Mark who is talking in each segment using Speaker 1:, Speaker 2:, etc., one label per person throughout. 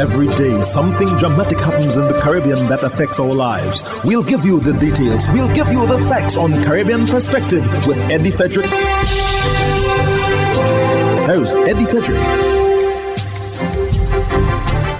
Speaker 1: Every day, something dramatic happens in the Caribbean that affects our lives. We'll give you the details. We'll give you the facts on Caribbean Perspective with Eddie Frederick. Here's Eddie Frederick.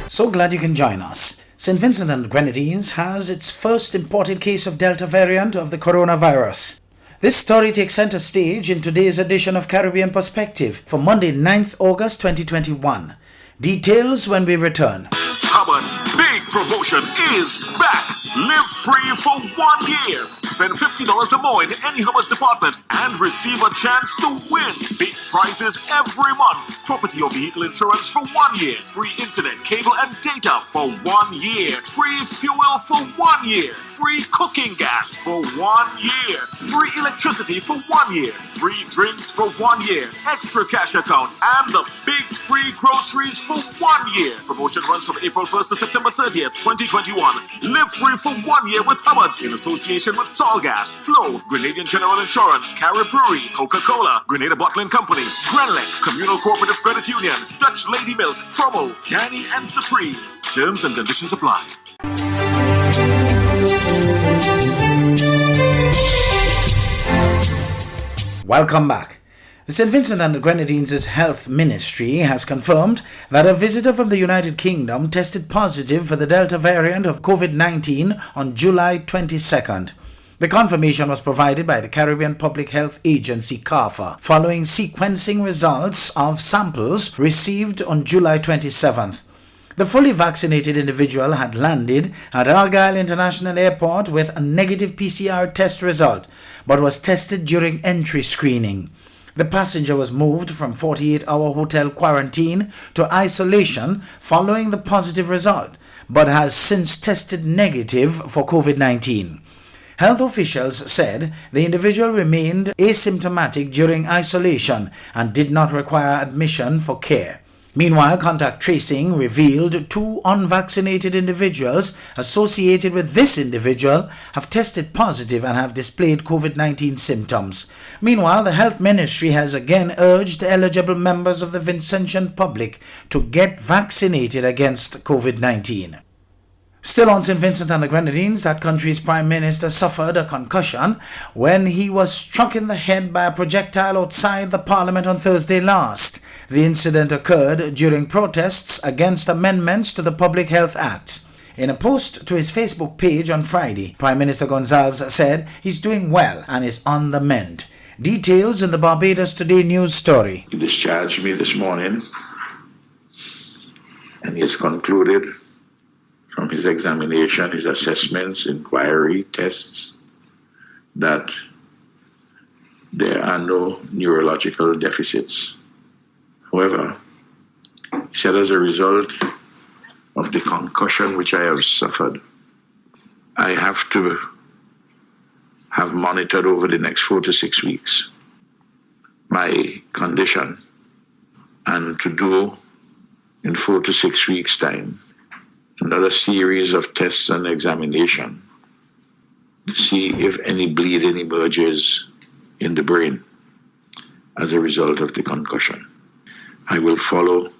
Speaker 2: So glad you can join us. St. Vincent the Grenadines has its first imported case of Delta variant of the coronavirus. This story takes center stage in today's edition of Caribbean Perspective for Monday, 9th August 2021. Details when we return.
Speaker 3: Hubbard's big promotion is back. Live free for 1 year. Spend $50 or more in any Hubbard's department and receive a chance to win big prizes every month. Property or vehicle insurance for 1 year. Free internet, cable and data for 1 year. Free fuel for 1 year. Free cooking gas for 1 year. Free electricity for 1 year. Free drinks for 1 year. Extra cash account and the big free groceries for 1 year. Promotion runs from April 1st to September 30th, 2021. Live free for 1 year with Hubbard's in association with Solgas, Flow, Grenadian General Insurance, Carib Brewery, Coca-Cola, Grenada Bottling Company, Grenelec, Communal Cooperative Credit Union, Dutch Lady Milk, Promo, Danny and Supreme. Terms and conditions apply.
Speaker 2: Welcome back. The St. Vincent and the Grenadines' Health Ministry has confirmed that a visitor from the United Kingdom tested positive for the Delta variant of COVID-19 on July 22nd. The confirmation was provided by the Caribbean Public Health Agency CARFA following sequencing results of samples received on July 27th. The fully vaccinated individual had landed at Argyle International Airport with a negative PCR test result, but was tested during entry screening. The passenger was moved from 48-hour hotel quarantine to isolation following the positive result, but has since tested negative for COVID-19. Health officials said the individual remained asymptomatic during isolation and did not require admission for care. Meanwhile, contact tracing revealed 2 unvaccinated individuals associated with this individual have tested positive and have displayed COVID-19 symptoms. Meanwhile, the Health Ministry has again urged eligible members of the Vincentian public to get vaccinated against COVID-19. Still on St. Vincent and the Grenadines, that country's Prime Minister suffered a concussion when he was struck in the head by a projectile outside the Parliament on Thursday last. The incident occurred during protests against amendments to the Public Health Act. In a post to his Facebook page on Friday, Prime Minister Gonzalez said he's doing well and is on the mend. Details in the Barbados Today news story.
Speaker 4: He discharged me this morning and he has concluded from his examination, his assessments, inquiry, tests, that there are no neurological deficits. However, he said as a result of the concussion which I have suffered, I have to have monitored over the next 4 to 6 weeks my condition and to do in 4 to 6 weeks' time another series of tests and examination to see if any bleeding emerges in the brain as a result of the concussion. I will follow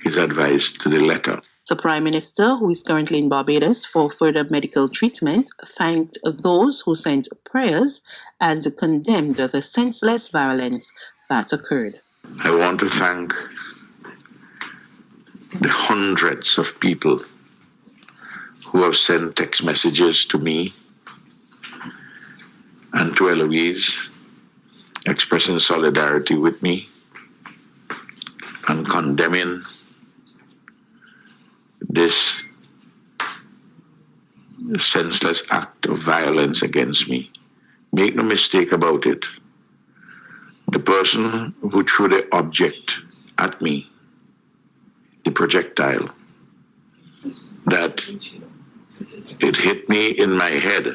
Speaker 4: his advice to the letter.
Speaker 5: The Prime Minister, who is currently in Barbados for further medical treatment, thanked those who sent prayers and condemned the senseless violence that occurred.
Speaker 4: I want to thank the hundreds of people who have sent text messages to me and to Eloise expressing solidarity with me and condemning this senseless act of violence against me. Make no mistake about it. The person who threw the object at me, the projectile, that it hit me in my head,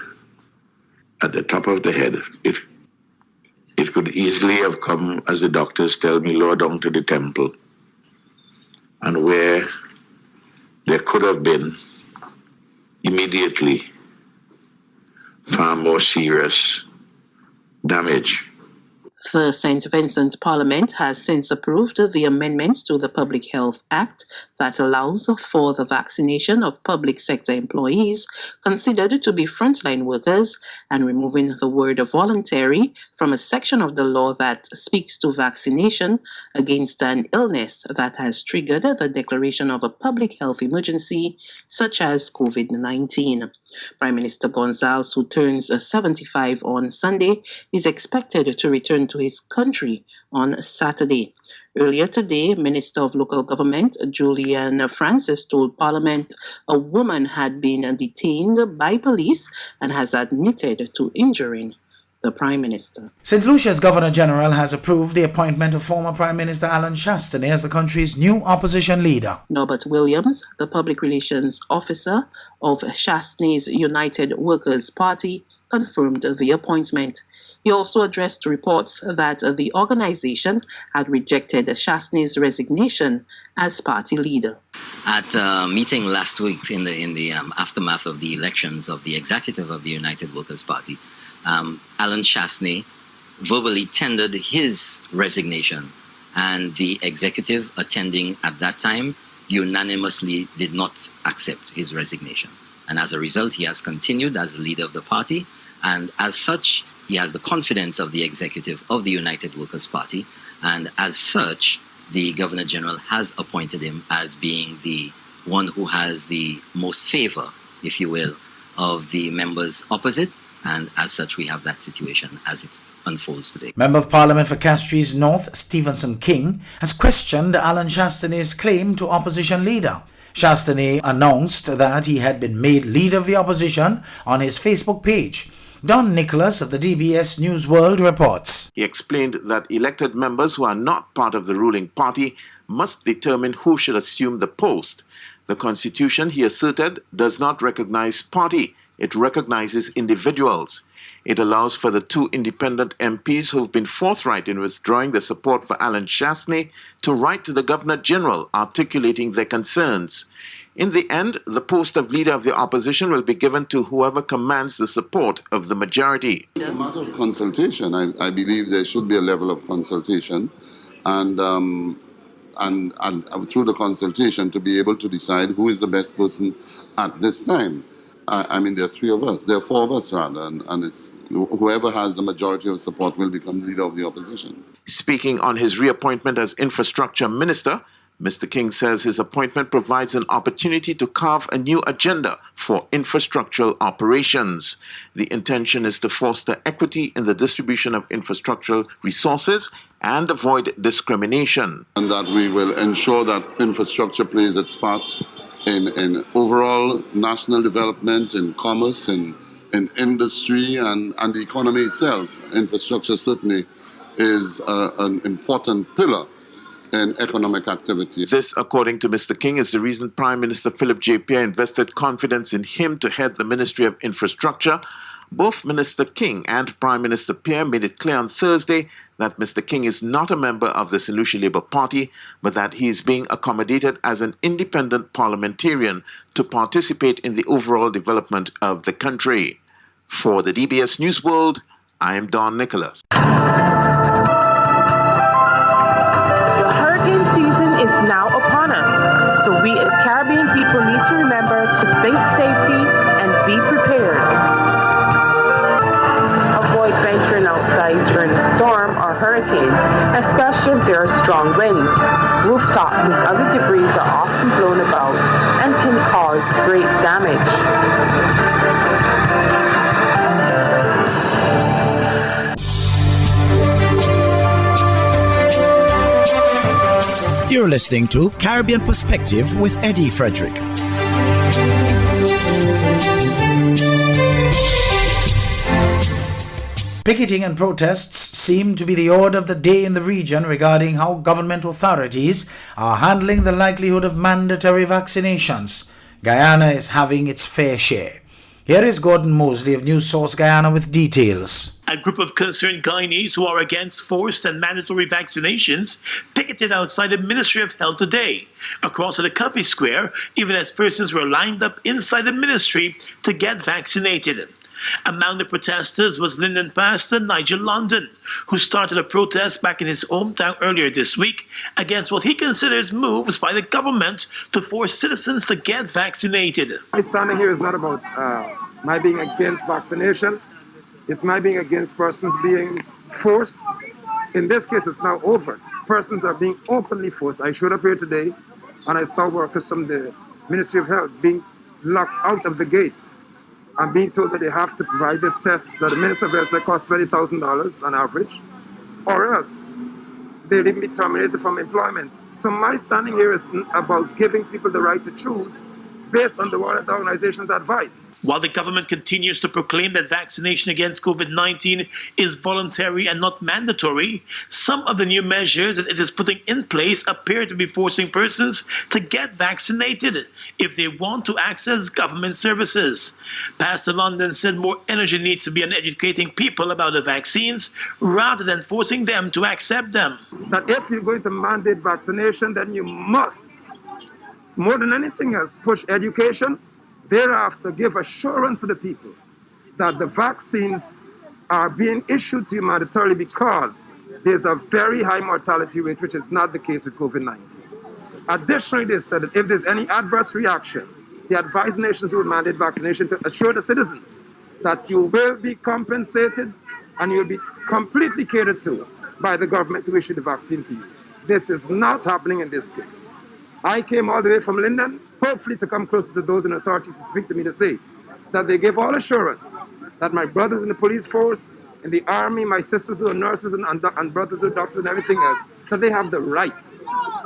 Speaker 4: at the top of the head. It could easily have come, as the doctors tell me, lower down to the temple, and where there could have been immediately far more serious damage.
Speaker 5: The St. Vincent Parliament has since approved the amendments to the Public Health Act that allows for the vaccination of public sector employees considered to be frontline workers and removing the word voluntary from a section of the law that speaks to vaccination against an illness that has triggered the declaration of a public health emergency such as COVID-19. Prime Minister Gonzalez, who turns 75 on Sunday, is expected to return to his country on Saturday. Earlier today, Minister of Local Government Julian Francis told Parliament a woman had been detained by police and has admitted to injuring the Prime Minister.
Speaker 2: St. Lucia's Governor General has approved the appointment of former Prime Minister Alan Chastanet as the country's new opposition leader.
Speaker 5: Norbert Williams, the Public Relations Officer of Chastanet's United Workers' Party, confirmed the appointment. He also addressed reports that the organization had rejected Chastanet's resignation as party leader.
Speaker 6: At a meeting last week in the aftermath of the elections of the executive of the United Workers' Party, Alan Chastanet verbally tendered his resignation, and the executive attending at that time unanimously did not accept his resignation. And as a result, he has continued as the leader of the party, and as such, he has the confidence of the executive of the United Workers' Party, and as such, the Governor General has appointed him as being the one who has the most favor, if you will, of the members opposite, and as such, we have that situation as it unfolds today.
Speaker 2: Member of Parliament for Castries North, Stephenson King, has questioned Alan Chastanet's claim to opposition leader. Chastanet announced that he had been made leader of the opposition on his Facebook page. Don Nicholas of the DBS News World reports.
Speaker 7: He explained that elected members who are not part of the ruling party must determine who should assume the post. The Constitution, he asserted, does not recognize party. It recognizes individuals. It allows for the two independent MPs who've been forthright in withdrawing their support for Alan Chastanet to write to the Governor General articulating their concerns. In the end, the post of leader of the opposition will be given to whoever commands the support of the majority.
Speaker 8: It's a matter of consultation. I believe there should be a level of consultation, and through the consultation to be able to decide who is the best person at this time. I mean, there are three of us. There are four of us, rather, and it's whoever has the majority of support will become leader of the opposition.
Speaker 7: Speaking on his reappointment as Infrastructure Minister, Mr. King says his appointment provides an opportunity to carve a new agenda for infrastructural operations. The intention is to foster equity in the distribution of infrastructural resources and avoid discrimination.
Speaker 8: And that we will ensure that infrastructure plays its part in overall national development, in commerce, in industry, and the economy itself. Infrastructure certainly is an important pillar in economic activity.
Speaker 7: This, according to Mr. King, is the reason Prime Minister Philip J. Pierre invested confidence in him to head the Ministry of Infrastructure. Both Minister King and Prime Minister Pierre made it clear on Thursday that Mr. King is not a member of the St. Lucia Labour Party, but that he is being accommodated as an independent parliamentarian to participate in the overall development of the country. For the DBS News World, I am Don Nicholas.
Speaker 9: Is now upon us, so we as Caribbean people need to remember to think safety and be prepared. Avoid venturing outside during a storm or hurricane, especially if there are strong winds. Rooftops and other debris are often blown about and can cause great damage.
Speaker 1: You're listening to Caribbean Perspective with Eddie Frederick.
Speaker 2: Picketing and protests seem to be the order of the day in the region regarding how government authorities are handling the likelihood of mandatory vaccinations. Guyana is having its fair share. Here is Gordon Mosley of News Source Guyana with details.
Speaker 10: A group of concerned Guyanese who are against forced and mandatory vaccinations picketed outside the Ministry of Health today, across the Covey Square, even as persons were lined up inside the ministry to get vaccinated. Among the protesters was Linden pastor Nigel London, who started a protest back in his hometown earlier this week against what he considers moves by the government to force citizens to get vaccinated.
Speaker 11: My standing here is not about my being against vaccination. It's my being against persons being forced. In this case, it's now over. Persons are being openly forced. I showed up here today and I saw workers from the Ministry of Health being locked out of the gate and being told that they have to provide this test that the Minister of Health said costs $20,000 on average, or else they'll even be terminated from employment. So my standing here is about giving people the right to choose based on the World Health Organization's advice.
Speaker 10: While the government continues to proclaim that vaccination against COVID-19 is voluntary and not mandatory, some of the new measures that it is putting in place appear to be forcing persons to get vaccinated if they want to access government services. Pastor London said more energy needs to be on educating people about the vaccines rather than forcing them to accept them.
Speaker 11: That if you're going to mandate vaccination, then you must, more than anything else, push education, thereafter give assurance to the people that the vaccines are being issued to you mandatorily because there's a very high mortality rate, which is not the case with COVID-19. Additionally, they said that if there's any adverse reaction, the advised nations would mandate vaccination to assure the citizens that you will be compensated and you'll be completely catered to by the government to issue the vaccine to you. This is not happening in this case. I came all the way from Linden, hopefully to come closer to those in authority to speak to me to say that they give all assurance that my brothers in the police force, in the army, my sisters who are nurses and brothers who are doctors and everything else, that they have the right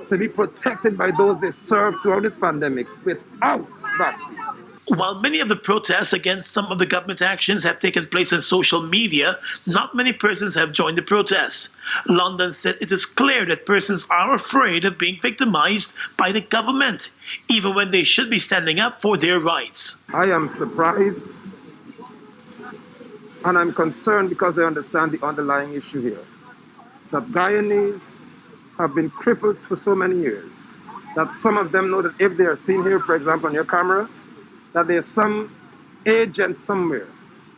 Speaker 11: to be protected by those they serve throughout this pandemic without vaccines.
Speaker 10: While many of the protests against some of the government actions have taken place on social media, not many persons have joined the protests. London said it is clear that persons are afraid of being victimized by the government, even when they should be standing up for their rights.
Speaker 11: I am surprised and I'm concerned because I understand the underlying issue here. That Guyanese have been crippled for so many years, that some of them know that if they are seen here, for example, on your camera, that there's some agent somewhere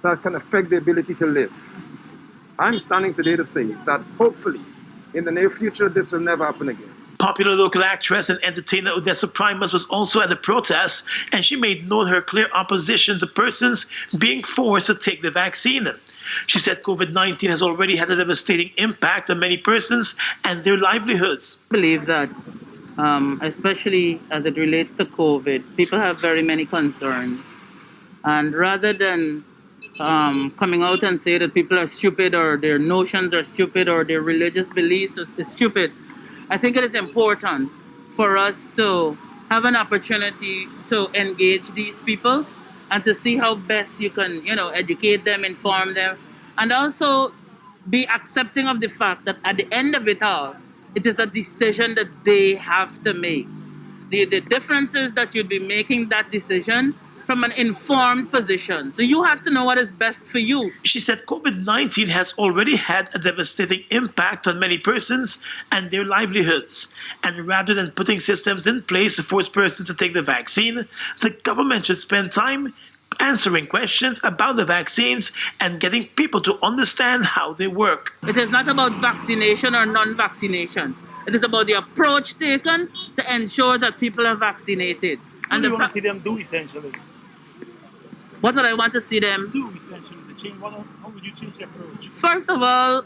Speaker 11: that can affect the ability to live. I'm standing today to say that hopefully in the near future this will never happen again.
Speaker 10: Popular local actress and entertainer Odessa Primus was also at the protest, and she made known her clear opposition to persons being forced to take the vaccine. She said COVID-19 has already had a devastating impact on many persons and their livelihoods.
Speaker 12: I believe that especially as it relates to COVID, people have very many concerns. And rather than coming out and say that people are stupid or their notions are stupid or their religious beliefs are stupid, I think it is important for us to have an opportunity to engage these people and to see how best you can, educate them, inform them, and also be accepting of the fact that at the end of it all, it is a decision that they have to make. The difference is that you'd be making that decision from an informed position. So you have to know what is best for you.
Speaker 10: She said COVID-19 has already had a devastating impact on many persons and their livelihoods. And rather than putting systems in place to force persons to take the vaccine, the government should spend time answering questions about the vaccines and getting people to understand how they work.
Speaker 12: It is not about vaccination or non-vaccination. It is about the approach taken to ensure that people are vaccinated.
Speaker 10: What do you want to see them do essentially?
Speaker 12: What would I want to see them
Speaker 10: do essentially? How would you change the approach?
Speaker 12: First of all,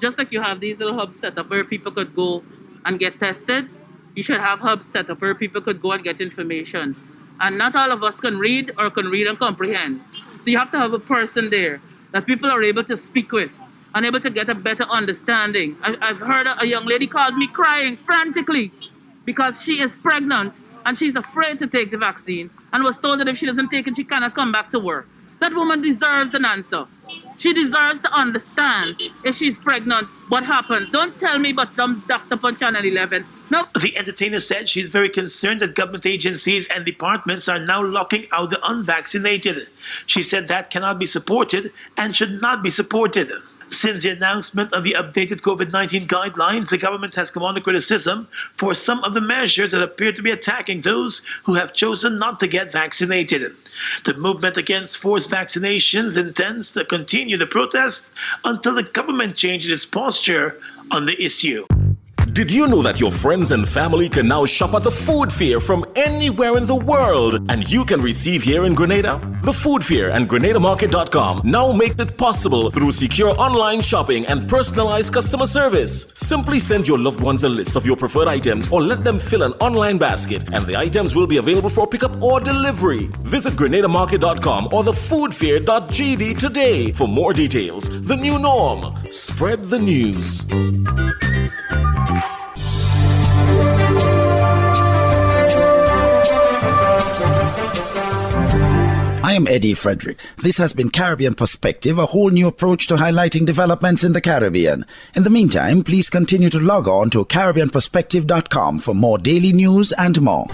Speaker 12: just like you have these little hubs set up where people could go and get tested, you should have hubs set up where people could go and get information. And not all of us can read and comprehend. So you have to have a person there that people are able to speak with and able to get a better understanding. I've heard a young lady called me crying frantically because she is pregnant and she's afraid to take the vaccine and was told that if she doesn't take it, she cannot come back to work. That woman deserves an answer. She deserves to understand if she's pregnant, what happens. Don't tell me about some doctor on Channel 11. No.
Speaker 10: The entertainer said she's very concerned that government agencies and departments are now locking out the unvaccinated. She said that cannot be supported and should not be supported. Since the announcement of the updated COVID-19 guidelines, the government has come under criticism for some of the measures that appear to be attacking those who have chosen not to get vaccinated. The movement against forced vaccinations intends to continue the protest until the government changes its posture on the issue.
Speaker 13: Did you know that your friends and family can now shop at the Food Fair from anywhere in the world and you can receive here in Grenada? The Food Fair and GrenadaMarket.com now make it possible through secure online shopping and personalized customer service. Simply send your loved ones a list of your preferred items or let them fill an online basket and the items will be available for pickup or delivery. Visit GrenadaMarket.com or thefoodfair.gd today for more details. The new norm. Spread the news.
Speaker 2: I am Eddie Frederick. This has been Caribbean Perspective, a whole new approach to highlighting developments in the Caribbean. In the meantime, please continue to log on to CaribbeanPerspective.com for more daily news and more.